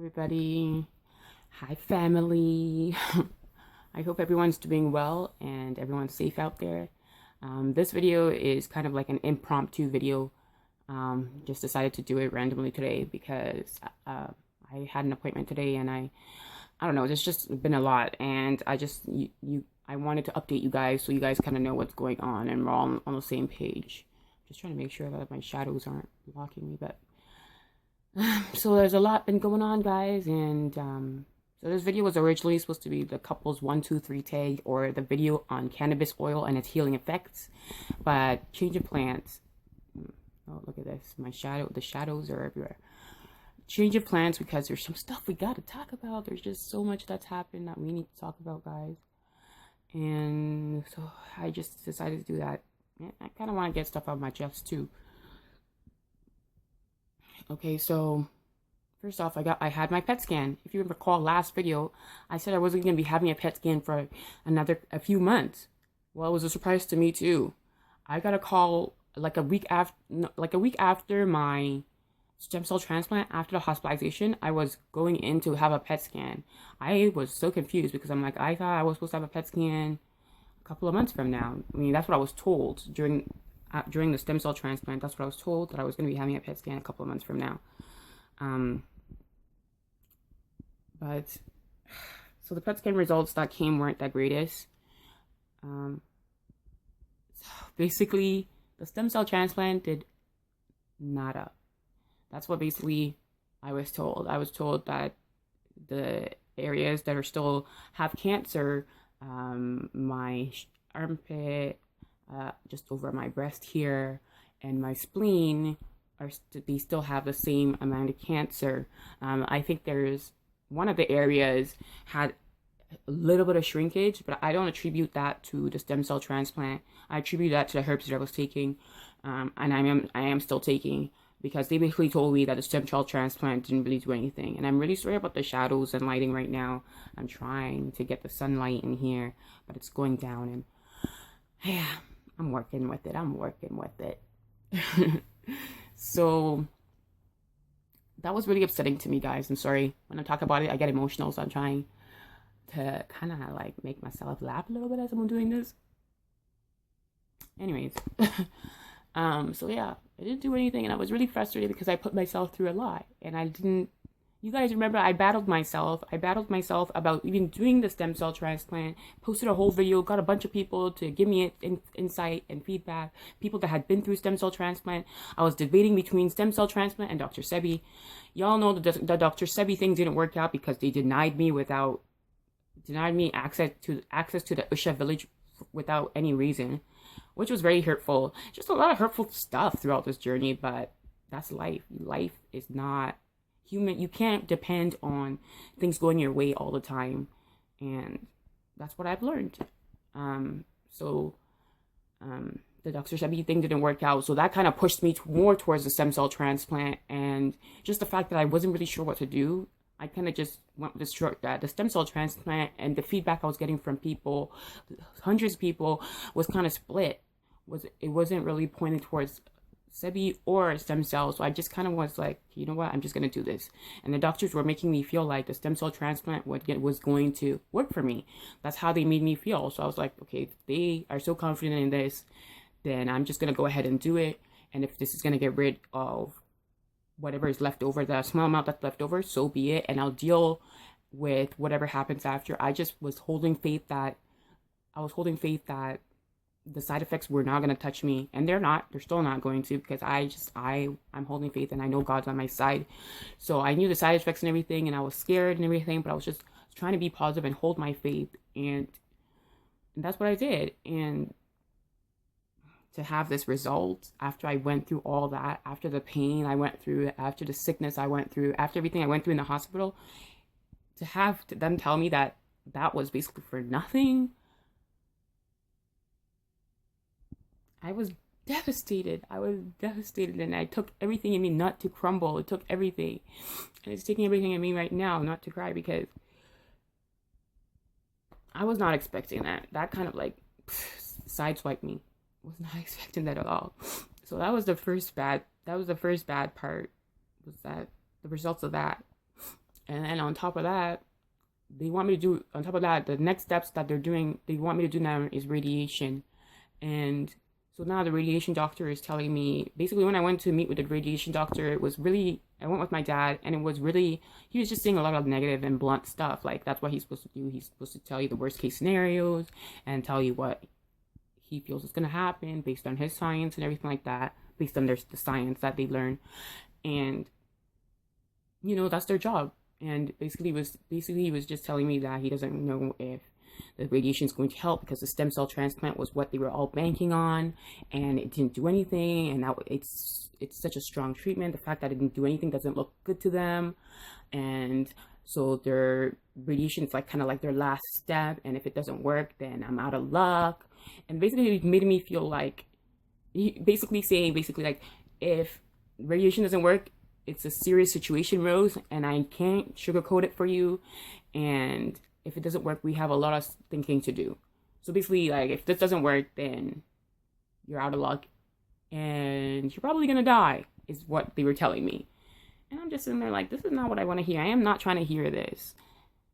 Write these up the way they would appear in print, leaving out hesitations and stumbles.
everybody. Hi, family. I hope everyone's doing well and everyone's safe out there. This video is kind of like an impromptu video. Just decided to do it randomly today because I had an appointment today and I don't know, there's just been a lot, and I wanted to update you guys so you guys kind of know what's going on and we're all on the same page. Just trying to make sure that my shadows aren't blocking me, but so there's a lot been going on, guys, and so this video was originally supposed to be the couple's 1, 2, 3 tag, or the video on cannabis oil and its healing effects, but change of plans. Oh, look at this, the shadows are everywhere. Change of plans because there's some stuff we got to talk about. There's just so much that's happened that we need to talk about, guys, and so I just decided to do that. I kind of want to get stuff out of my chest too. Okay, so first off, I had my PET scan. If you recall last video, I said I wasn't going to be having a PET scan for a few months. Well, it was a surprise to me too. I got a call like a week after my stem cell transplant. After the hospitalization, I was going in to have a PET scan. I was so confused because I'm like, I thought I was supposed to have a PET scan a couple of months from now. I mean, that's what I was told during the stem cell transplant. That's what I was told, that I was going to be having a PET scan a couple of months from now. But so the PET scan results that came weren't that greatest. So basically, the stem cell transplant did nada. That's what basically I was told. I was told that the areas that are still have cancer, my armpit, just over my breast here, and my spleen they still have the same amount of cancer. I think there's one of the areas had a little bit of shrinkage, but I don't attribute that to the stem cell transplant. I attribute that to the herbs that I was taking, and I am still taking, because they basically told me that the stem cell transplant didn't really do anything. And I'm really sorry about the shadows and lighting right now. I'm trying to get the sunlight in here, but it's going down, and yeah, I'm working with it. So that was really upsetting to me, guys. I'm sorry. When I talk about it, I get emotional, so I'm trying to kind of like make myself laugh a little bit as I'm doing this. Anyways, so yeah, I didn't do anything, and I was really frustrated because I put myself through a lot, and I didn't. You guys remember I battled myself about even doing the stem cell transplant, posted a whole video, got a bunch of people to give me insight and feedback, people that had been through stem cell transplant. I was debating between stem cell transplant and Dr. Sebi. Y'all know the Dr. Sebi thing didn't work out because they denied me access to the Usha village without any reason, which was very hurtful. Just a lot of hurtful stuff throughout this journey, but that's life. Life is not human. You can't depend on things going your way all the time, and that's what I've learned. The Dr. Sebi thing didn't work out, so that kind of pushed me more towards the stem cell transplant, and just the fact that I wasn't really sure what to do, I kind of just went with the stem cell transplant, and the feedback I was getting from people, hundreds of people, was kind of split. It wasn't really pointed towards Sebi or stem cells, so I just kind of was like, you know what, I'm just going to do this. And the doctors were making me feel like the stem cell transplant was going to work for me. That's how they made me feel. So I was like, okay, if they are so confident in this, then I'm just going to go ahead and do it. And if this is going to get rid of whatever is left over, the small amount that's left over, so be it. And I'll deal with whatever happens after. I just was holding faith that the side effects were not going to touch me, and they're still not going to, because I'm holding faith, and I know God's on my side. So I knew the side effects and everything, and I was scared and everything, but I was just trying to be positive and hold my faith, and that's what I did. And to have this result after I went through all that, after the pain I went through, after the sickness I went through, after everything I went through in the hospital, to have them tell me that was basically for nothing, I was devastated. And I took everything in me not to crumble. It took everything. And it's taking everything in me right now not to cry, because I was not expecting that. That kind of like sideswiped me. Was not expecting that at all. So that was the first bad part, was that the results of that. And then on top of that, they want me to do, on top of that, the next steps that they want me to do now is radiation. And so now the radiation doctor is telling me, basically, when I went to meet with the radiation doctor, it was really, I went with my dad, and it was really, he was just saying a lot of negative and blunt stuff. Like, that's what he's supposed to do. He's supposed to tell you the worst case scenarios and tell you what he feels is going to happen based on his science and everything like that, based on the science that they learn. And, that's their job. And basically he was just telling me that he doesn't know if the radiation is going to help because the stem cell transplant was what they were all banking on, and it didn't do anything. And now it's such a strong treatment. The fact that it didn't do anything doesn't look good to them, and so their radiation is like kind of like their last step. And if it doesn't work, then I'm out of luck. And basically, it made me feel like basically saying like, if radiation doesn't work, it's a serious situation, Rose, and I can't sugarcoat it for you. And if it doesn't work, we have a lot of thinking to do. So basically, like, if this doesn't work, then you're out of luck and you're probably gonna die, is what they were telling me. And I'm just sitting there like, this is not what I want to hear. I am not trying to hear this.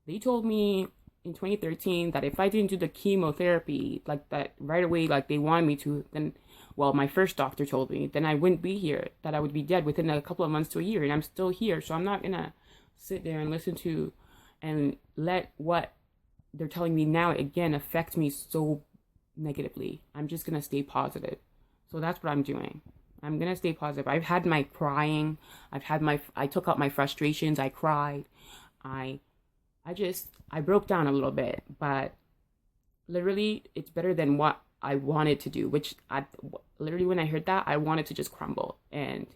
They told me in 2013 that if I didn't do the chemotherapy like that right away, like they wanted me to, then, well, my first doctor told me, then I wouldn't be here, that I would be dead within a couple of months to a year, and I'm still here. So I'm not gonna sit there and listen to and let what they're telling me now again affect me so negatively. I'm just gonna stay positive. So that's what I'm doing. I'm gonna stay positive. I've had my crying. I took out my frustrations. I cried. I broke down a little bit, but literally it's better than what I wanted to do, which literally when I heard that, I wanted to just crumble. And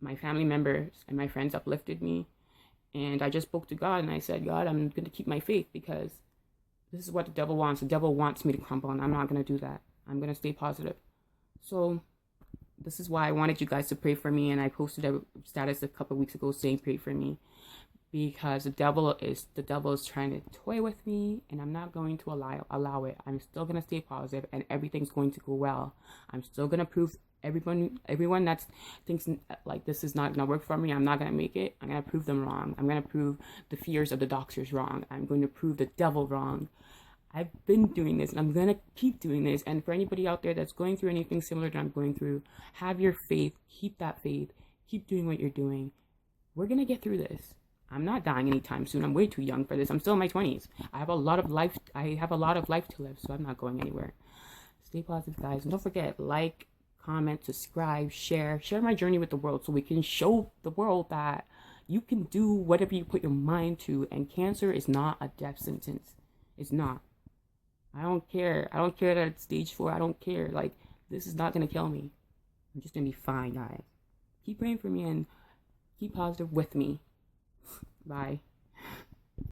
my family members and my friends uplifted me. And I just spoke to God and I said, God, I'm going to keep my faith because this is what the devil wants. The devil wants me to crumble, and I'm not going to do that. I'm going to stay positive. So this is why I wanted you guys to pray for me. And I posted a status a couple of weeks ago saying, pray for me, because the devil is trying to toy with me, and I'm not going to allow it. I'm still going to stay positive, and everything's going to go well. I'm still going to prove everyone that thinks like this is not going to work for me, I'm not going to make it, I'm going to prove them wrong. I'm going to prove the fears of the doctors wrong. I'm going to prove the devil wrong. I've been doing this, and I'm going to keep doing this. And for anybody out there that's going through anything similar to I'm going through, have your faith, keep that faith, keep doing what you're doing. We're going to get through this. I'm not dying anytime soon. I'm way too young for this. I'm still in my 20s. I have a lot of life to live, so I'm not going anywhere. Stay positive, guys. And don't forget, like, comment, subscribe, share my journey with the world, so we can show the world that you can do whatever you put your mind to, and cancer is not a death sentence. It's not. I don't care that it's stage 4. I don't care. Like, this is not going to kill me. I'm just going to be fine, guys. Keep praying for me and keep positive with me. Bye.